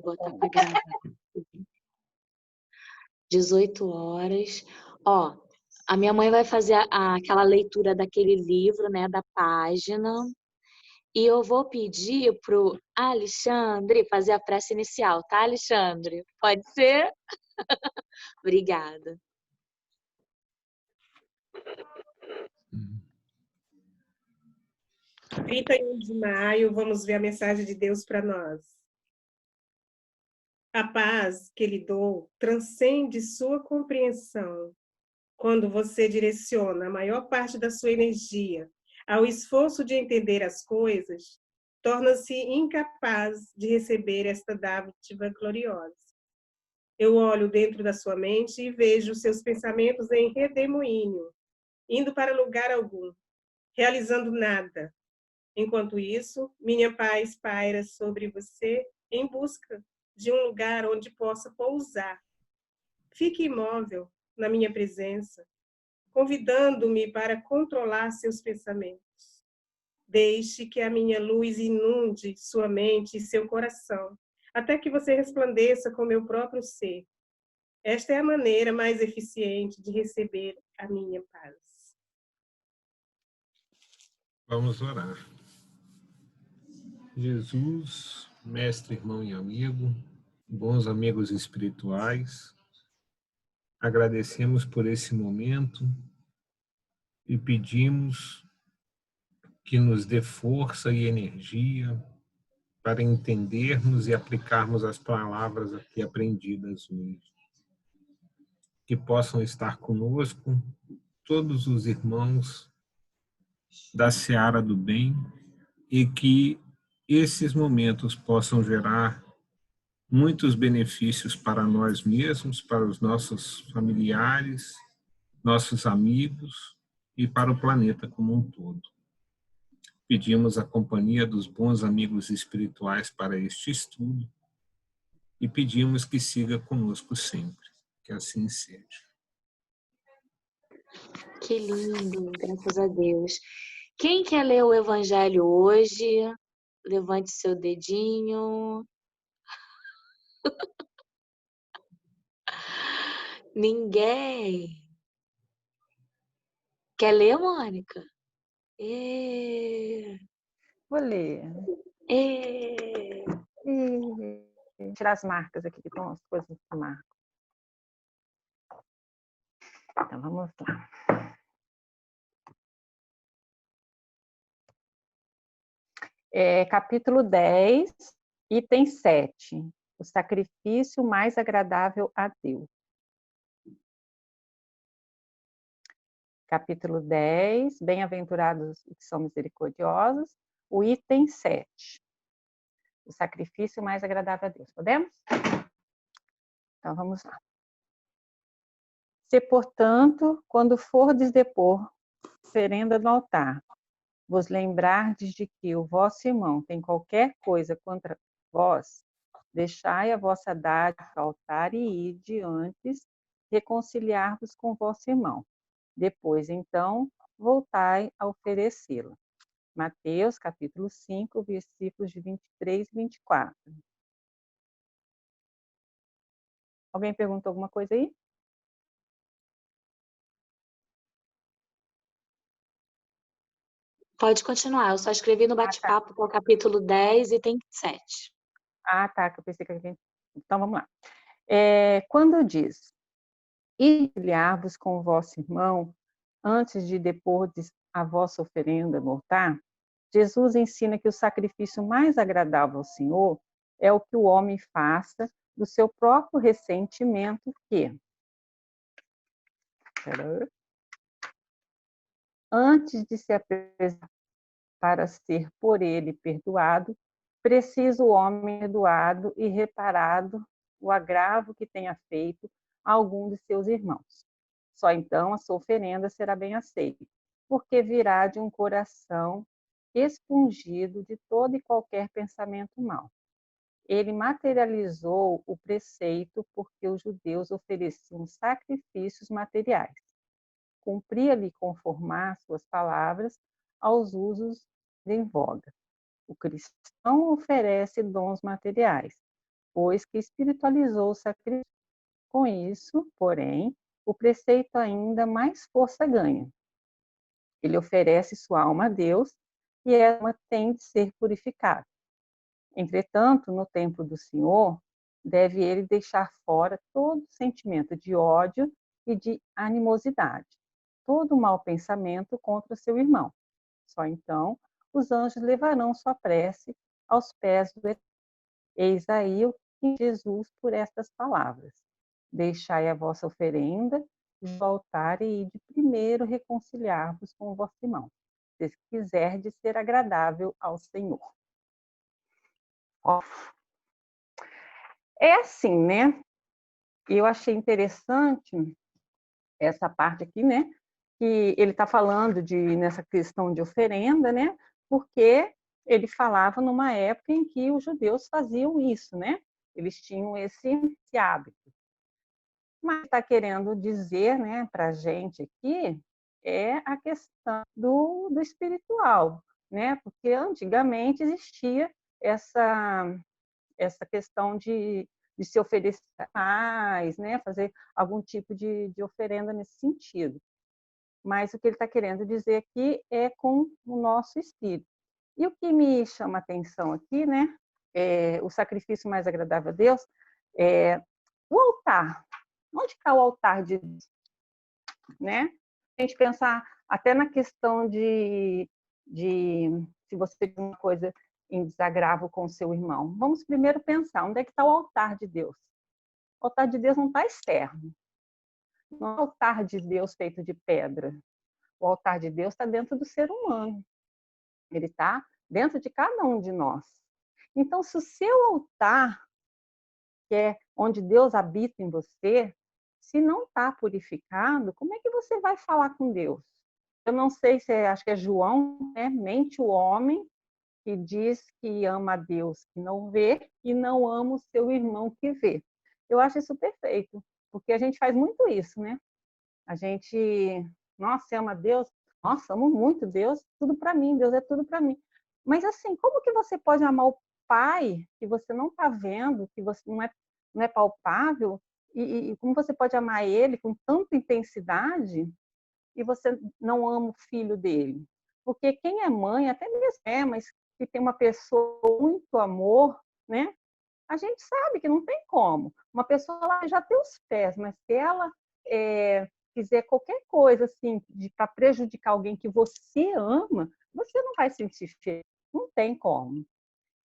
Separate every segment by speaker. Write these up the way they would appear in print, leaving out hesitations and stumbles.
Speaker 1: Vou botar para gravar. 18 horas. Ó, a minha mãe vai fazer aquela leitura daquele livro, né, da página, e eu vou pedir pro Alexandre fazer a prece inicial, tá, Alexandre? Pode ser? Obrigada.
Speaker 2: 31 de maio, vamos ver a mensagem de Deus para nós. A paz que Ele dou transcende sua compreensão. Quando você direciona a maior parte da sua energia ao esforço de entender as coisas, torna-se incapaz de receber esta dádiva gloriosa. Eu olho dentro da sua mente e vejo seus pensamentos em redemoinho, indo para lugar algum, realizando nada. Enquanto isso, minha paz paira sobre você em busca de um lugar onde possa pousar. Fique imóvel na minha presença, convidando-me para controlar seus pensamentos. Deixe que a minha luz inunde sua mente e seu coração, até que você resplandeça com meu próprio ser. Esta é a maneira mais eficiente de receber a minha paz.
Speaker 3: Vamos orar. Jesus, mestre, irmão e amigo, bons amigos espirituais, agradecemos por esse momento e pedimos que nos dê força e energia para entendermos e aplicarmos as palavras aqui aprendidas hoje. Que possam estar conosco todos os irmãos da Seara do Bem e que esses momentos possam gerar muitos benefícios para nós mesmos, para os nossos familiares, nossos amigos e para o planeta como um todo. Pedimos a companhia dos bons amigos espirituais para este estudo e pedimos que siga conosco sempre. Que assim seja.
Speaker 1: Que lindo, graças a Deus. Quem quer ler o Evangelho hoje? Levante seu dedinho. Ninguém. Quer ler, Mônica?
Speaker 4: Vou ler. Tirar as marcas aqui, que estão as coisas que marcam. Então, vamos lá. Capítulo 10, item 7. O sacrifício mais agradável a Deus. Capítulo 10, bem-aventurados os que são misericordiosos. O item 7. O sacrifício mais agradável a Deus. Podemos? Então, vamos lá. Se, portanto, quando fordes depor oferenda no altar, vos lembrardes de que o vosso irmão tem qualquer coisa contra vós, deixai a vossa dádiva ao altar e ide antes reconciliar-vos com vosso irmão. Depois, então, voltai a oferecê-la. Mateus, capítulo 5, versículos de 23 e 24. Alguém perguntou alguma coisa aí?
Speaker 1: Pode continuar, eu só escrevi no bate-papo que é o capítulo 10, item 7.
Speaker 4: Ah, tá, que eu pensei que a gente... Então, vamos lá. Quando diz, ilhar-vos com o vosso irmão, antes de depordes a vossa oferenda no altar, Jesus ensina que o sacrifício mais agradável ao Senhor é o que o homem faça do seu próprio ressentimento que, antes de se apresentar para ser por ele perdoado, precisa o homem perdoado e reparado o agravo que tenha feito a algum de seus irmãos. Só então a sua oferenda será bem aceita, porque virá de um coração expungido de todo e qualquer pensamento mau. Ele materializou o preceito porque os judeus ofereciam sacrifícios materiais. Cumpria-lhe conformar suas palavras aos usos em voga. O cristão oferece dons materiais, depois que espiritualizou o sacrifício. Com isso, porém, o preceito ainda mais força ganha. Ele oferece sua alma a Deus e ela tem de ser purificada. Entretanto, no templo do Senhor, deve ele deixar fora todo sentimento de ódio e de animosidade, todo mau pensamento contra seu irmão. Só então os anjos levarão sua prece aos pés do Eterno. Eis aí o que Jesus por estas palavras: deixai a vossa oferenda junto ao altar e ide primeiro reconciliar-vos com o vosso irmão, se quiserdes ser agradável ao Senhor. Ó, é assim, né? Eu achei interessante essa parte aqui, né? Que ele está falando nessa questão de oferenda, né? Porque ele falava numa época em que os judeus faziam isso, né? Eles tinham esse hábito. Mas está querendo dizer, né, para a gente aqui, é a questão do espiritual, né? Porque antigamente existia essa questão de se oferecer mais, né? Fazer algum tipo de oferenda nesse sentido. Mas o que ele está querendo dizer aqui é com o nosso espírito. E o que me chama a atenção aqui, né? O sacrifício mais agradável a Deus é o altar. Onde está o altar de Deus? Né? A gente pensar até na questão de se você tem uma coisa em desagravo com o seu irmão. Vamos primeiro pensar, onde é que está o altar de Deus? O altar de Deus não está externo. Não é o altar de Deus feito de pedra. O altar de Deus está dentro do ser humano. Ele está dentro de cada um de nós. Então, se o seu altar, que é onde Deus habita em você, se não está purificado, como é que você vai falar com Deus? Eu não sei se acho que é João, né? Mente o homem que diz que ama a Deus que não vê e não ama o seu irmão que vê. Eu acho isso perfeito, porque a gente faz muito isso, né? A gente, nossa, ama a Deus, nossa, amo muito Deus, tudo para mim, Deus é tudo para mim. Mas assim, como que você pode amar o Pai que você não está vendo, que você não é palpável, e como você pode amar Ele com tanta intensidade e você não ama o filho dele? Porque quem é mãe, até mesmo mas que tem uma pessoa com muito amor, né? A gente sabe que não tem como. Uma pessoa lá já tem os pés, mas se ela fizer qualquer coisa assim para prejudicar alguém que você ama, você não vai sentir feliz. Não tem como.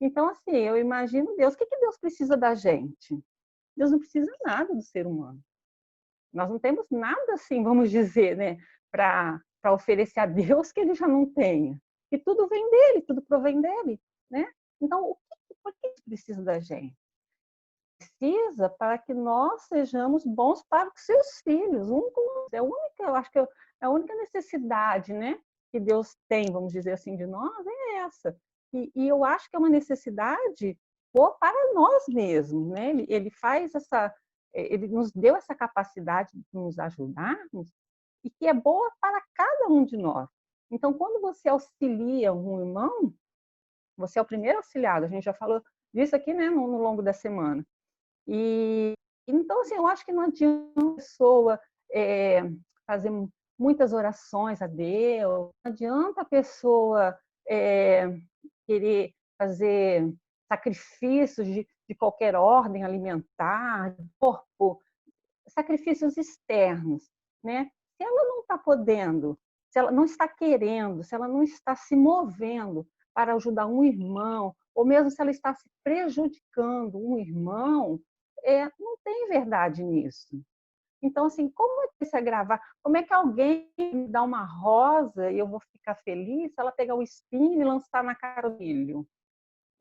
Speaker 4: Então, assim, eu imagino Deus. O que Deus precisa da gente? Deus não precisa nada do ser humano. Nós não temos nada assim, vamos dizer, né, para oferecer a Deus que ele já não tenha. Que tudo vem dele, tudo provém dele, né? Então, por que precisa da gente? Precisa para que nós sejamos bons para os seus filhos. É a única, eu acho que é a única necessidade, né, que Deus tem, vamos dizer assim, de nós, é essa. E eu acho que é uma necessidade boa para nós mesmos, né? Ele faz ele nos deu essa capacidade de nos ajudarmos e que é boa para cada um de nós. Então, quando você auxilia um irmão, você é o primeiro auxiliado. A gente já falou disso aqui, né, no longo da semana. E então, assim, eu acho que não adianta a pessoa fazer muitas orações a Deus, não adianta a pessoa querer fazer sacrifícios de qualquer ordem alimentar, de corpo, sacrifícios externos, né? Se ela não está podendo, se ela não está querendo, se ela não está se movendo para ajudar um irmão, ou mesmo se ela está se prejudicando um irmão, não tem verdade nisso. Então, assim, como é que se agravar? Como é que alguém me dá uma rosa e eu vou ficar feliz se ela pegar o espinho e lançar na cara do milho?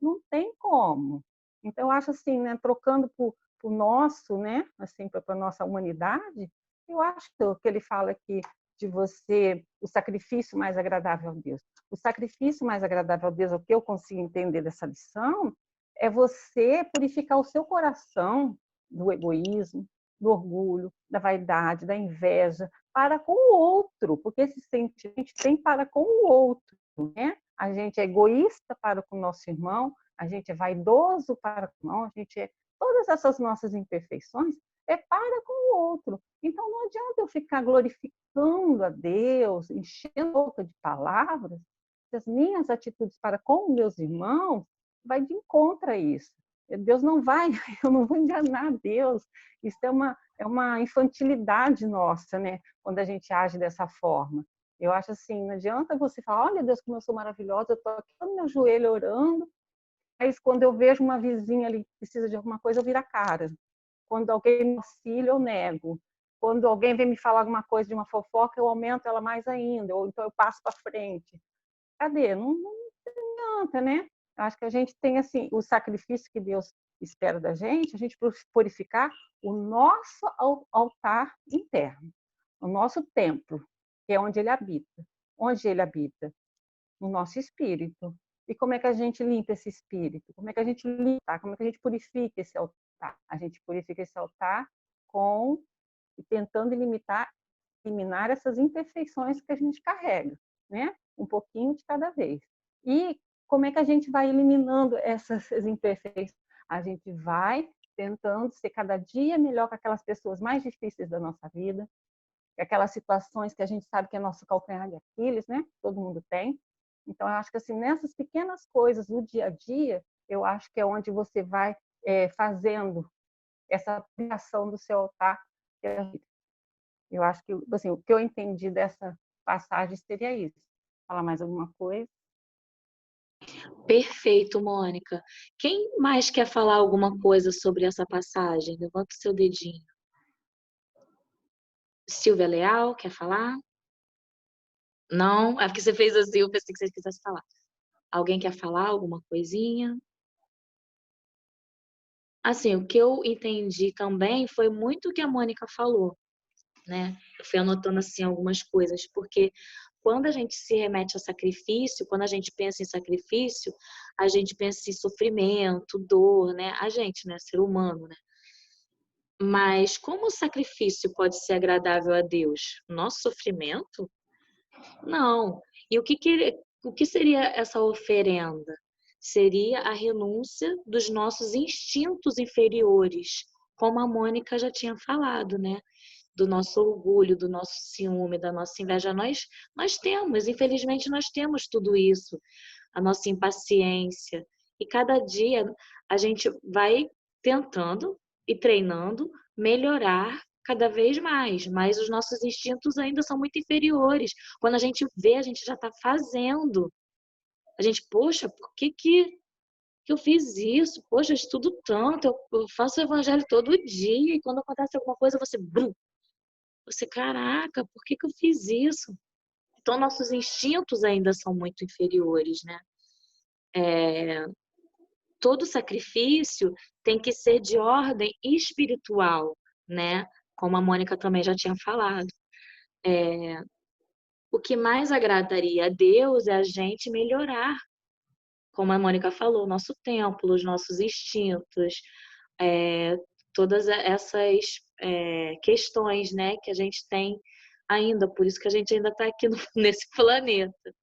Speaker 4: Não tem como. Então, eu acho assim, né, trocando por nosso, né, assim, para a nossa humanidade, eu acho que ele fala aqui de você, o sacrifício mais agradável a Deus. O sacrifício mais agradável a Deus, o que eu consigo entender dessa lição, é você purificar o seu coração do egoísmo, do orgulho, da vaidade, da inveja, para com o outro, porque esse sentimento a gente tem para com o outro, né? A gente é egoísta para com o nosso irmão, a gente é vaidoso para com o irmão, a gente é todas essas nossas imperfeições é para com o outro. Então, não adianta eu ficar glorificando a Deus, enchendo a boca de palavras, se as minhas atitudes para com meus irmãos vai de encontro a isso. Deus não vai, eu não vou enganar Deus. Isso é uma infantilidade nossa, né? Quando a gente age dessa forma. Eu acho assim, não adianta você falar, olha Deus, como eu sou maravilhosa, eu estou aqui no meu joelho orando, mas quando eu vejo uma vizinha ali que precisa de alguma coisa, eu viro a cara. Quando alguém me auxilia, eu nego. Quando alguém vem me falar alguma coisa de uma fofoca, eu aumento ela mais ainda, ou então eu passo para frente. Cadê? Não adianta, né? Eu acho que a gente tem assim, o sacrifício que Deus espera da gente, a gente purificar o nosso altar interno, o nosso templo, que é onde ele habita. Onde ele habita? No nosso espírito. E como é que a gente limpa esse espírito? Como é que a gente limpa? Como é que a gente purifica esse altar? A gente purifica esse altar tentando eliminar essas imperfeições que a gente carrega, né? Um pouquinho de cada vez. E como é que a gente vai eliminando essas imperfeições? A gente vai tentando ser cada dia melhor com aquelas pessoas mais difíceis da nossa vida, aquelas situações que a gente sabe que é nosso calcanhar de Aquiles, né? Todo mundo tem. Então, eu acho que assim, nessas pequenas coisas do dia a dia, eu acho que é onde você vai fazendo essa criação do seu altar. Eu acho que assim, o que eu entendi dessa passagem seria isso. Falar mais alguma coisa?
Speaker 1: Perfeito, Mônica. Quem mais quer falar alguma coisa sobre essa passagem? Levanta o seu dedinho. Silvia Leal, quer falar? Não? É porque você fez assim, eu pensei que você quisesse falar. Alguém quer falar alguma coisinha? Assim, o que eu entendi também foi muito o que a Mônica falou, né? Eu fui anotando assim algumas coisas, porque quando a gente se remete a sacrifício, quando a gente pensa em sacrifício, a gente pensa em sofrimento, dor, né? A gente, né? Ser humano, né? Mas como o sacrifício pode ser agradável a Deus? Nosso sofrimento? Não. E o que seria essa oferenda? Seria a renúncia dos nossos instintos inferiores, como a Mônica já tinha falado, né? Do nosso orgulho, do nosso ciúme, da nossa inveja. Nós temos, infelizmente, nós temos tudo isso, a nossa impaciência. E cada dia a gente vai tentando e treinando melhorar cada vez mais, mas os nossos instintos ainda são muito inferiores. Quando a gente vê, a gente já está fazendo. A gente, poxa, por que eu fiz isso? Poxa, eu estudo tanto, eu faço o evangelho todo dia, e quando acontece alguma coisa, você, brum, você, caraca, por que eu fiz isso? Então, nossos instintos ainda são muito inferiores, né? Todo sacrifício tem que ser de ordem espiritual, né? Como a Mônica também já tinha falado. O que mais agradaria a Deus é a gente melhorar, como a Mônica falou, o nosso templo, os nossos instintos, é, todas essas questões, né, que a gente tem ainda, por isso que a gente ainda está aqui nesse planeta.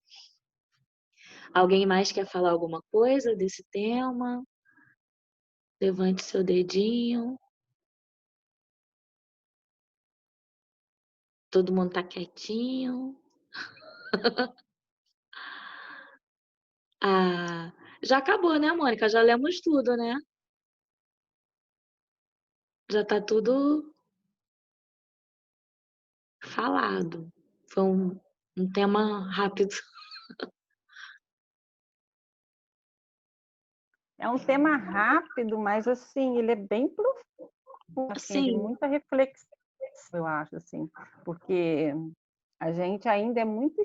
Speaker 1: Alguém mais quer falar alguma coisa desse tema? Levante seu dedinho. Todo mundo tá quietinho. Ah, já acabou, né, Mônica? Já lemos tudo, né? Já tá tudo falado. Foi um tema rápido.
Speaker 4: É um tema rápido, mas assim, ele é bem profundo, assim, de
Speaker 1: Sim,
Speaker 4: muita reflexão, eu acho, assim, porque a gente ainda é muito,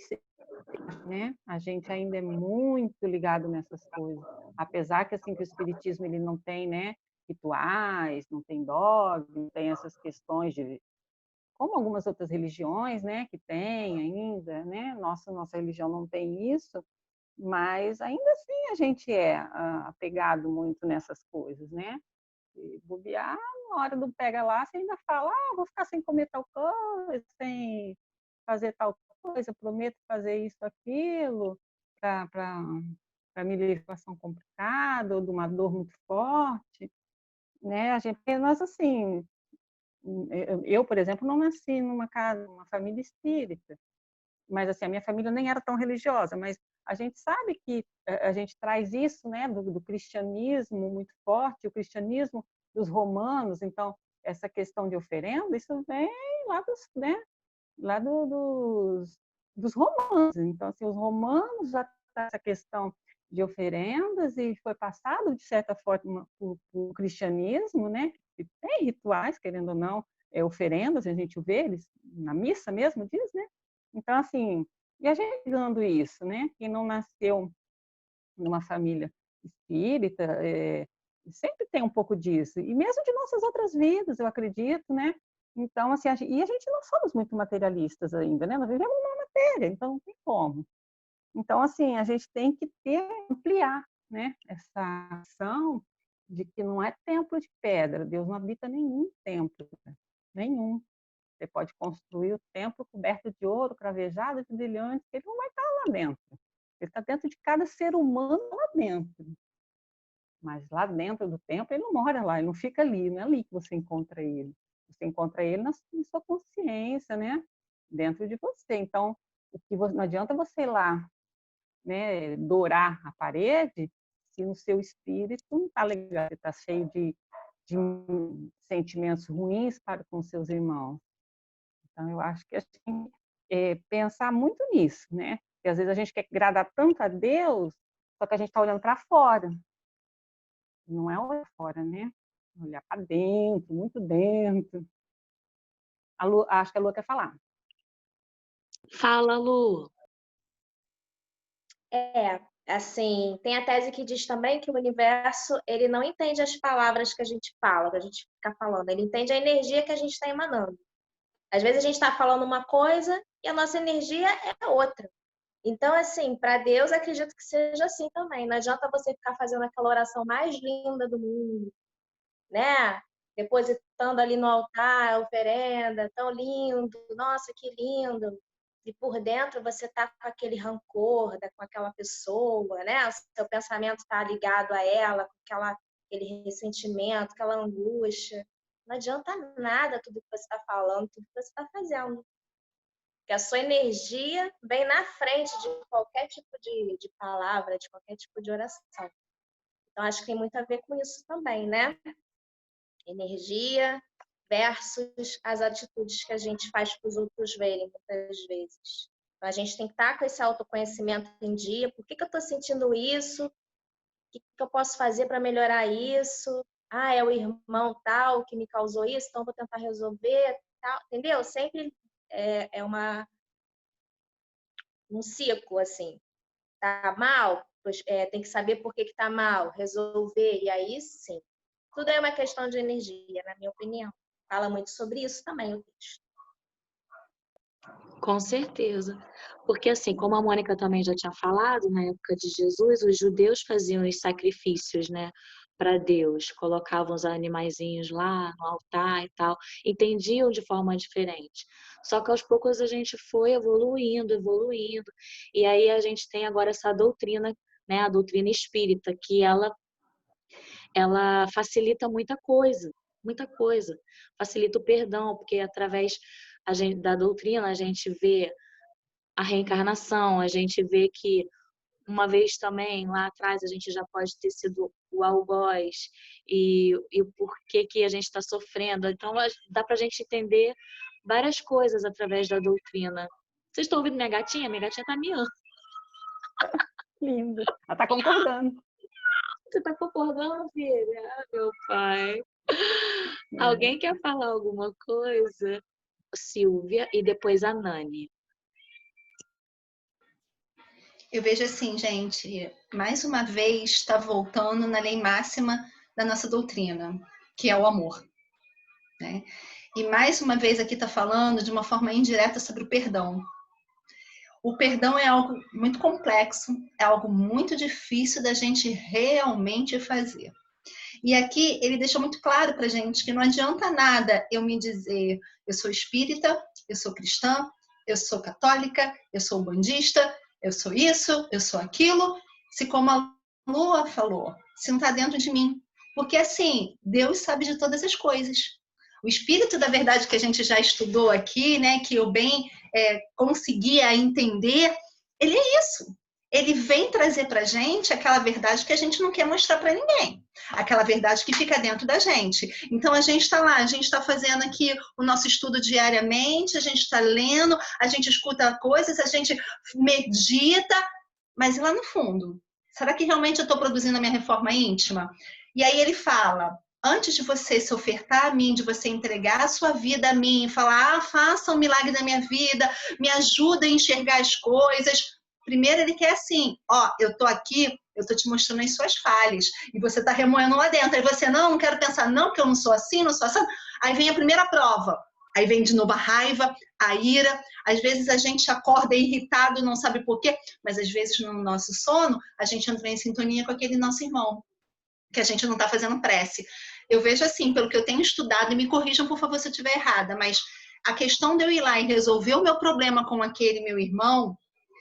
Speaker 4: né? A gente ainda é muito ligado nessas coisas. Apesar que assim que o espiritismo ele não tem, né, rituais, não tem dogma, não tem essas questões de como algumas outras religiões, né, que tem ainda, né? Nossa religião não tem isso, mas ainda assim a gente é apegado muito nessas coisas, né? E bobear, na hora do pega lá, você ainda fala, vou ficar sem comer tal coisa, sem fazer tal coisa, prometo fazer isso, aquilo, para me livrar de uma situação complicada ou de uma dor muito forte. né? Nós assim, eu, por exemplo, não nasci numa casa, numa família espírita, mas assim, a minha família nem era tão religiosa, mas a gente sabe que a gente traz isso, né, do cristianismo muito forte, o cristianismo dos romanos, então essa questão de oferenda, isso vem lá dos, né, lá dos romanos. Então, assim, os romanos já têm essa questão de oferendas e foi passado, de certa forma, o cristianismo, né? E tem rituais, querendo ou não, oferendas, a gente vê eles na missa mesmo, diz, né? Então, assim, e a gente pegando isso, né? Quem não nasceu numa família espírita, sempre tem um pouco disso. E mesmo de nossas outras vidas, eu acredito, né? Então, assim, e a gente não somos muito materialistas ainda, né? Nós vivemos numa matéria, então não tem como. Então, assim, a gente tem que ampliar, né? Essa ação de que não é templo de pedra. Deus não habita nenhum templo, nenhum. Você pode construir o templo coberto de ouro, cravejado de brilhantes, que ele não vai estar lá dentro. Ele está dentro de cada ser humano lá dentro. Mas lá dentro do templo, ele não mora lá, ele não fica ali, não é ali que você encontra ele. Você encontra ele na sua consciência, né? Dentro de você. Então, não adianta você ir lá, né, dourar a parede, se no seu espírito não está legal, você está cheio de sentimentos ruins para com seus irmãos. Então, eu acho que a gente tem que pensar muito nisso, né? Porque às vezes a gente quer agradar tanto a Deus, só que a gente está olhando para fora. Não é olhar fora, né? Olhar para dentro, muito dentro. Acho que a Lu quer falar.
Speaker 1: Fala, Lu.
Speaker 5: Assim, tem a tese que diz também que o universo, ele não entende as palavras que a gente fala, que a gente fica falando, ele entende a energia que a gente está emanando. Às vezes a gente está falando uma coisa e a nossa energia é outra. Então, assim, para Deus, acredito que seja assim também. Não adianta você ficar fazendo aquela oração mais linda do mundo, né? Depositando ali no altar a oferenda, tão lindo, nossa, que lindo. E por dentro você tá com aquele rancor, com aquela pessoa, né? O seu pensamento está ligado a ela, com aquele ressentimento, aquela angústia. Não adianta nada tudo que você está falando, tudo que você está fazendo. Porque a sua energia vem na frente de qualquer tipo de palavra, de qualquer tipo de oração. Então, acho que tem muito a ver com isso também, né? Energia versus as atitudes que a gente faz para os outros verem, muitas vezes. Então, a gente tem que estar com esse autoconhecimento em dia. Por que eu estou sentindo isso? O que eu posso fazer para melhorar isso? Ah, é o irmão tal que me causou isso, então vou tentar resolver, tal. Entendeu? Sempre é um ciclo, assim. Tá mal? Tem que saber por que tá mal, resolver, e aí sim. Tudo é uma questão de energia, na minha opinião. Fala muito sobre isso também o texto.
Speaker 1: Com certeza. Porque assim, como a Mônica também já tinha falado, na época de Jesus, os judeus faziam os sacrifícios, né, para Deus, colocavam os animaizinhos lá no altar e tal, entendiam de forma diferente. Só que aos poucos a gente foi evoluindo, e aí a gente tem agora essa doutrina, né, a doutrina espírita, que ela facilita muita coisa. Facilita o perdão, porque através da doutrina a gente vê a reencarnação, a gente vê que uma vez também, lá atrás, a gente já pode ter sido o algoz e o porquê que a gente está sofrendo. Então, dá para a gente entender várias coisas através da doutrina. Vocês estão ouvindo minha gatinha? Minha gatinha está miando.
Speaker 4: Lindo. Ela está concordando.
Speaker 1: Você está concordando, filha? Ah, meu pai. Alguém quer falar alguma coisa? Silvia e depois a Nani.
Speaker 6: Eu vejo assim, gente, mais uma vez está voltando na lei máxima da nossa doutrina, que é o amor, né? E mais uma vez aqui está falando de uma forma indireta sobre o perdão. O perdão é algo muito complexo, é algo muito difícil da gente realmente fazer. E aqui ele deixa muito claro para a gente que não adianta nada eu me dizer eu sou espírita, eu sou cristã, eu sou católica, eu sou bandista, eu sou isso, eu sou aquilo, se como a Lua falou, se não está dentro de mim. Porque, assim, Deus sabe de todas as coisas. O Espírito da Verdade que a gente já estudou aqui, né, que eu bem conseguia entender, ele é isso. Ele vem trazer para a gente aquela verdade que a gente não quer mostrar para ninguém. Aquela verdade que fica dentro da gente. Então, a gente está lá, a gente está fazendo aqui o nosso estudo diariamente, a gente está lendo, a gente escuta coisas, a gente medita, mas e lá no fundo? Será que realmente eu estou produzindo a minha reforma íntima? E aí ele fala, antes de você se ofertar a mim, de você entregar a sua vida a mim, falar, faça um milagre na minha vida, me ajuda a enxergar as coisas. Primeiro ele quer assim, eu estou aqui, eu estou te mostrando as suas falhas, e você está remoendo lá dentro. Aí você, não quero pensar, não, que eu não sou assim, não sou assim. Aí vem a primeira prova. Aí vem de novo a raiva, a ira. Às vezes a gente acorda irritado, não sabe por quê, mas às vezes no nosso sono, a gente entra em sintonia com aquele nosso irmão, que a gente não está fazendo prece. Eu vejo assim, pelo que eu tenho estudado, e me corrijam, por favor, se eu estiver errada, mas a questão de eu ir lá e resolver o meu problema com aquele meu irmão,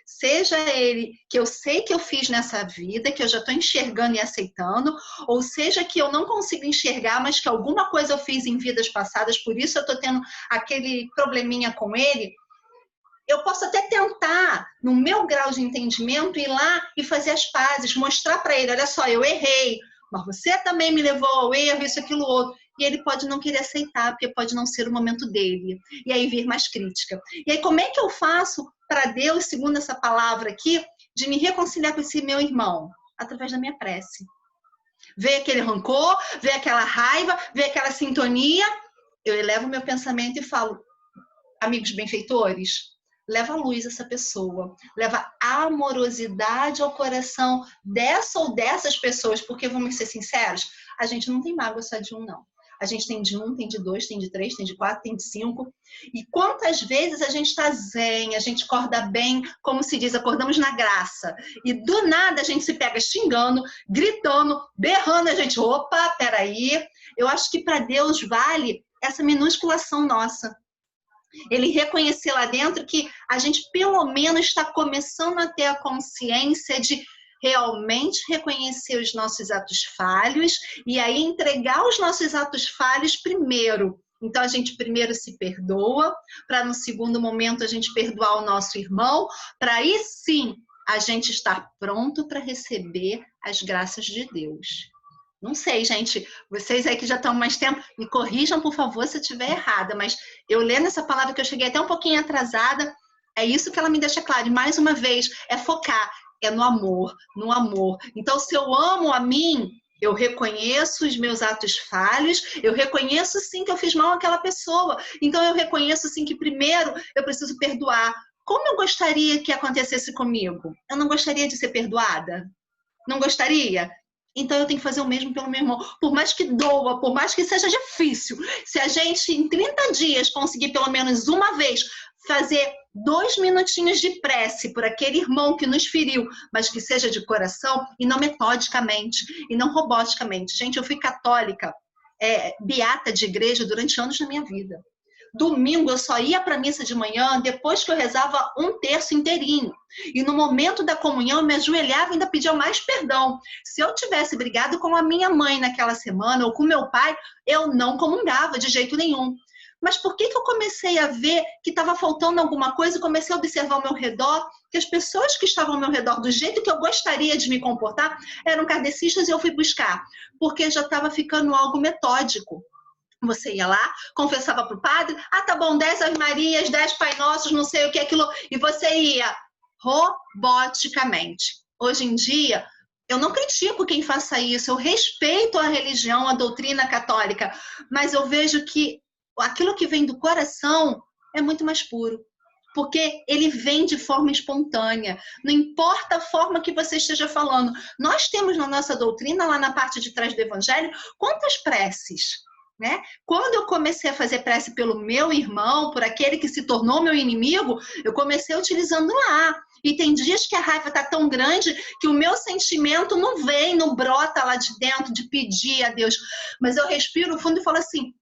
Speaker 6: seja ele que eu sei que eu fiz nessa vida, que eu já estou enxergando e aceitando, ou seja que eu não consigo enxergar, mas que alguma coisa eu fiz em vidas passadas, por isso eu estou tendo aquele probleminha com ele, eu posso até tentar, no meu grau de entendimento, ir lá e fazer as pazes, mostrar para ele, olha só, eu errei, mas você também me levou ao erro, isso, aquilo, outro. E ele pode não querer aceitar, porque pode não ser o momento dele. E aí vir mais crítica. E aí como é que eu faço para Deus, segundo essa palavra aqui, de me reconciliar com esse meu irmão? Através da minha prece. Vê aquele rancor, vê aquela raiva, vê aquela sintonia, eu elevo meu pensamento e falo, amigos benfeitores, leva a luz a essa pessoa, leva amorosidade ao coração dessa ou dessas pessoas, porque vamos ser sinceros, a gente não tem mágoa só de um, não. A gente tem de 1, tem de 2, tem de 3, tem de 4, tem de 5. E quantas vezes a gente está zen, a gente acorda bem, como se diz, acordamos na graça. E do nada a gente se pega xingando, gritando, berrando, a gente, opa, peraí. Eu acho que para Deus vale essa minusculação nossa. Ele reconhecer lá dentro que a gente pelo menos está começando a ter a consciência de realmente reconhecer os nossos atos falhos e aí entregar os nossos atos falhos primeiro. Então a gente primeiro se perdoa, para no segundo momento a gente perdoar o nosso irmão, para aí sim a gente estar pronto para receber as graças de Deus. Não sei, gente, vocês aí que já estão há mais tempo, me corrijam, por favor, se eu estiver errada, mas eu lendo essa palavra que eu cheguei até um pouquinho atrasada, é isso que ela me deixa claro. E mais uma vez, é focar, é no amor, no amor. Então, se eu amo a mim, eu reconheço os meus atos falhos, eu reconheço sim que eu fiz mal àquela pessoa. Então, eu reconheço sim que primeiro eu preciso perdoar. Como eu gostaria que acontecesse comigo? Eu não gostaria de ser perdoada? Não gostaria? Então eu tenho que fazer o mesmo pelo meu irmão. Por mais que doa, por mais que seja difícil. Se a gente em 30 dias conseguir pelo menos uma vez fazer 2 minutinhos de prece por aquele irmão que nos feriu, mas que seja de coração e não metodicamente, e não roboticamente. Gente, eu fui católica, beata de igreja durante anos da minha vida. Domingo eu só ia para a missa de manhã depois que eu rezava 1/3 inteirinho. E no momento da comunhão eu me ajoelhava e ainda pedia mais perdão. Se eu tivesse brigado com a minha mãe naquela semana ou com meu pai, eu não comungava de jeito nenhum. Mas por que eu comecei a ver que estava faltando alguma coisa e comecei a observar ao meu redor que as pessoas que estavam ao meu redor do jeito que eu gostaria de me comportar eram kardecistas e eu fui buscar? Porque já estava ficando algo metódico. Você ia lá, confessava para o padre, tá bom, 10 Ave Marias, 10 Pai Nossos, não sei o que, aquilo, e você ia roboticamente. Hoje em dia, eu não critico quem faça isso, eu respeito a religião, a doutrina católica, mas eu vejo que aquilo que vem do coração é muito mais puro. Porque ele vem de forma espontânea. Não importa a forma que você esteja falando. Nós temos na nossa doutrina, lá na parte de trás do Evangelho, quantas preces? Né? Quando eu comecei a fazer prece pelo meu irmão, por aquele que se tornou meu inimigo, eu comecei utilizando lá. E tem dias que a raiva está tão grande que o meu sentimento não vem, não brota lá de dentro de pedir a Deus. Mas eu respiro fundo e falo assim,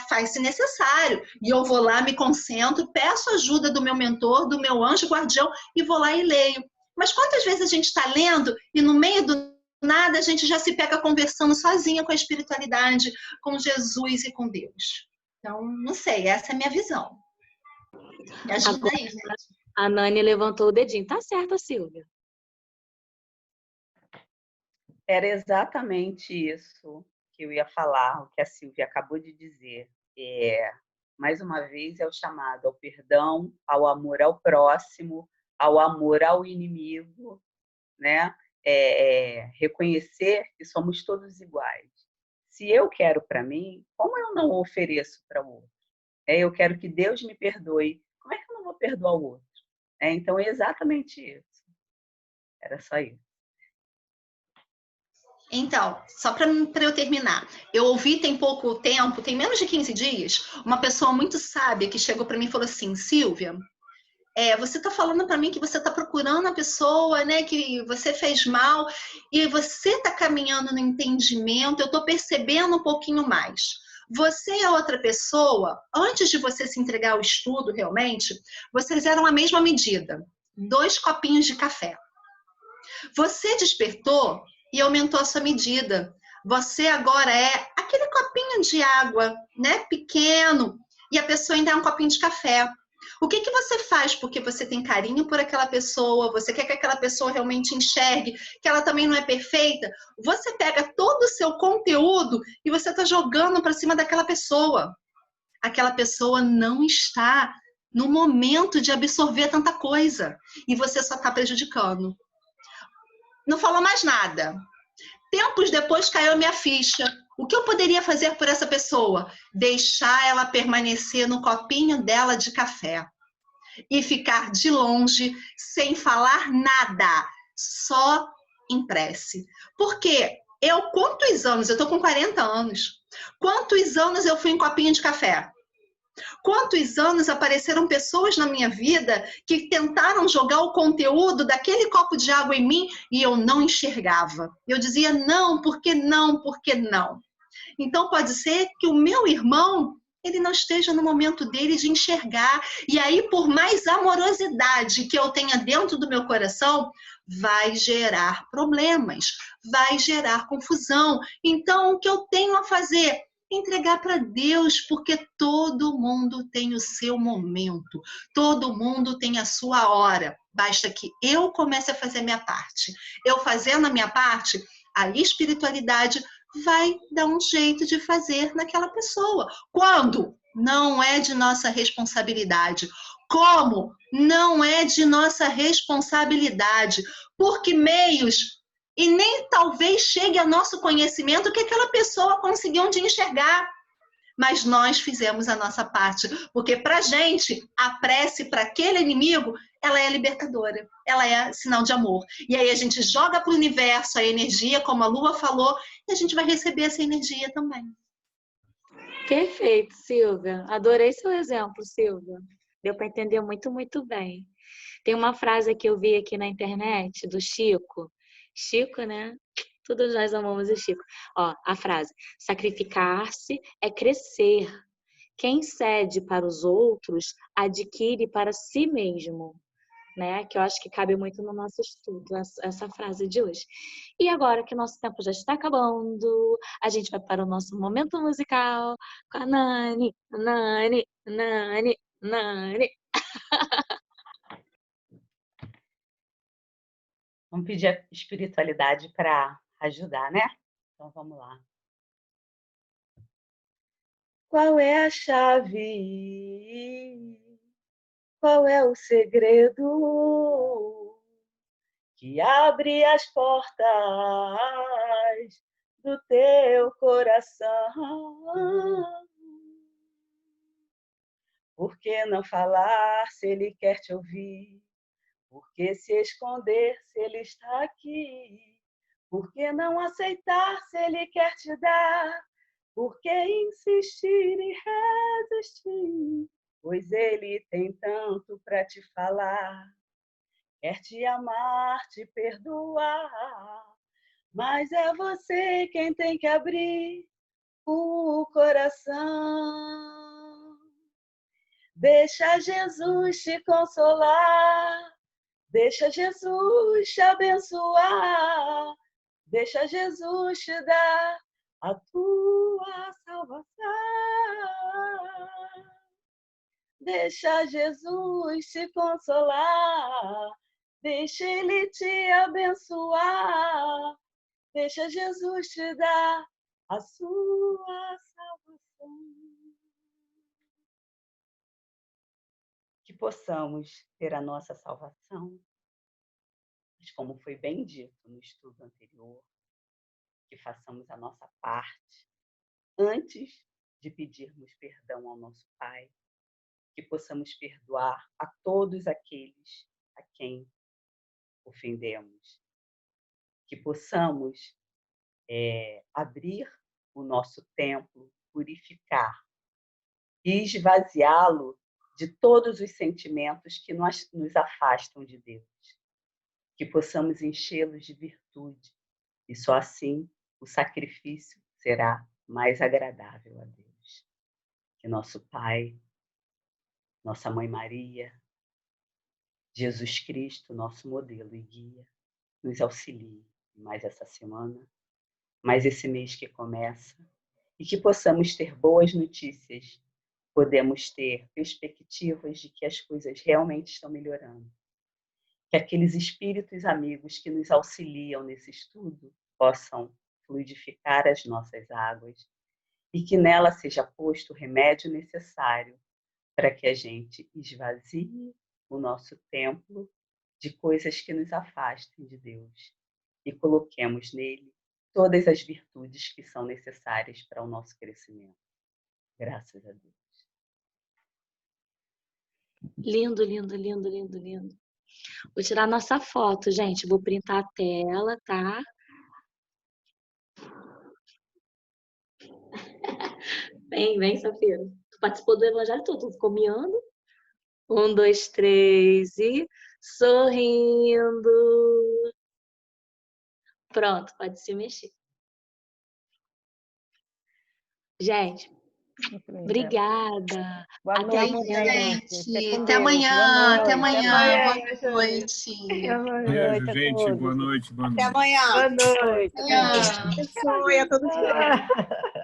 Speaker 6: faz-se necessário. E eu vou lá, me concentro, peço ajuda do meu mentor, do meu anjo guardião e vou lá e leio. Mas quantas vezes a gente está lendo e no meio do nada a gente já se pega conversando sozinha com a espiritualidade, com Jesus e com Deus. Então, não sei, essa é a minha visão. Me ajuda
Speaker 1: Agora,
Speaker 6: aí, gente.
Speaker 1: a Nani levantou o dedinho. Tá certa, Silvia.
Speaker 7: Era exatamente isso que eu ia falar, o que a Silvia acabou de dizer. Mais uma vez, é o chamado ao perdão, ao amor ao próximo, ao amor ao inimigo, né? Reconhecer que somos todos iguais. Se eu quero para mim, como eu não ofereço para o outro? Eu quero que Deus me perdoe. Como é que eu não vou perdoar o outro? Então, é exatamente isso. Era só isso.
Speaker 6: Então, só para eu terminar, eu ouvi tem pouco tempo, tem menos de 15 dias, uma pessoa muito sábia que chegou para mim e falou assim: Silvia, você está falando para mim que você está procurando a pessoa, né, que você fez mal, e você está caminhando no entendimento, eu estou percebendo um pouquinho mais. Você e a outra pessoa, antes de você se entregar ao estudo realmente, vocês eram a mesma medida, 2 copinhos de café. Você despertou e aumentou a sua medida. Você agora é aquele copinho de água, né, pequeno, e a pessoa ainda é um copinho de café. O que você faz porque você tem carinho por aquela pessoa, você quer que aquela pessoa realmente enxergue que ela também não é perfeita? Você pega todo o seu conteúdo e você está jogando para cima daquela pessoa. Aquela pessoa não está no momento de absorver tanta coisa e você só está prejudicando. Não falou mais nada. Tempos depois caiu a minha ficha. O que eu poderia fazer por essa pessoa? Deixar ela permanecer no copinho dela de café. E ficar de longe, sem falar nada. Só em prece. Porque quantos anos? Eu estou com 40 anos. Quantos anos eu fui em copinho de café? Quantos anos apareceram pessoas na minha vida que tentaram jogar o conteúdo daquele copo de água em mim e eu não enxergava. Eu dizia não, por que não, por que não? Então pode ser que o meu irmão, ele não esteja no momento dele de enxergar. E aí, por mais amorosidade que eu tenha dentro do meu coração, vai gerar problemas, vai gerar confusão. Então, o que eu tenho a fazer? Entregar para Deus, porque todo mundo tem o seu momento, todo mundo tem a sua hora. Basta que eu comece a fazer a minha parte. Eu fazendo a minha parte, a espiritualidade vai dar um jeito de fazer naquela pessoa. Quando? Não é de nossa responsabilidade. Como? Não é de nossa responsabilidade. Por que meios? E nem talvez chegue ao nosso conhecimento que aquela pessoa conseguiu de enxergar. Mas nós fizemos a nossa parte. Porque para a gente, a prece para aquele inimigo, ela é libertadora. Ela é sinal de amor. E aí a gente joga para o universo a energia, como a Lua falou, e a gente vai receber essa energia também.
Speaker 1: Perfeito, Silvia. Adorei seu exemplo, Silvia. Deu para entender muito, muito bem. Tem uma frase que eu vi aqui na internet do Chico. Chico, né? Todos nós amamos o Chico. Ó, a frase: sacrificar-se é crescer. Quem cede para os outros adquire para si mesmo. Né? Que eu acho que cabe muito no nosso estudo, essa frase de hoje. E agora que o nosso tempo já está acabando, a gente vai para o nosso momento musical com a Nani, Nani, Nani, Nani.
Speaker 7: Vamos pedir a espiritualidade para ajudar, né? Então vamos lá. Qual é a chave? Qual é o segredo que abre as portas do teu coração? Por que não falar se ele quer te ouvir? Por que se esconder se ele está aqui? Por que não aceitar se ele quer te dar? Por que insistir e resistir? Pois ele tem tanto para te falar. Quer te amar, te perdoar. Mas é você quem tem que abrir o coração. Deixa Jesus te consolar. Deixa Jesus te abençoar. Deixa Jesus te dar a tua salvação. Deixa Jesus te consolar. Deixa Ele te abençoar. Deixa Jesus te dar a sua salvação. Que possamos ter a nossa salvação, mas como foi bem dito no estudo anterior, que façamos a nossa parte antes de pedirmos perdão ao nosso Pai, que possamos perdoar a todos aqueles a quem ofendemos, que possamos abrir o nosso templo, purificar e esvaziá-lo de todos os sentimentos que nos afastam de Deus, que possamos enchê-los de virtude, e só assim o sacrifício será mais agradável a Deus. Que nosso Pai, nossa Mãe Maria, Jesus Cristo, nosso modelo e guia, nos auxilie mais essa semana, mais esse mês que começa, e que possamos ter boas notícias, podemos ter perspectivas de que as coisas realmente estão melhorando. Que aqueles espíritos amigos que nos auxiliam nesse estudo possam fluidificar as nossas águas e que nela seja posto o remédio necessário para que a gente esvazie o nosso templo de coisas que nos afastem de Deus e coloquemos nele todas as virtudes que são necessárias para o nosso crescimento. Graças a Deus.
Speaker 1: Lindo, lindo, lindo, lindo, lindo. Vou tirar nossa foto, gente. Vou printar a tela, tá? Vem, Safira. Tu participou do evangelho todo, tu ficou miando. 1, 2, 3 e sorrindo. Pronto, pode se mexer. Gente, obrigada.
Speaker 4: Boa
Speaker 1: Até
Speaker 4: noite,
Speaker 1: amanhã.
Speaker 6: Gente. Até amanhã. Até amanhã. Boa noite.
Speaker 3: Beijo, gente. Boa noite.
Speaker 8: Até amanhã.
Speaker 2: Boa noite.
Speaker 6: Amanhã.
Speaker 2: Abençoe a todos nós.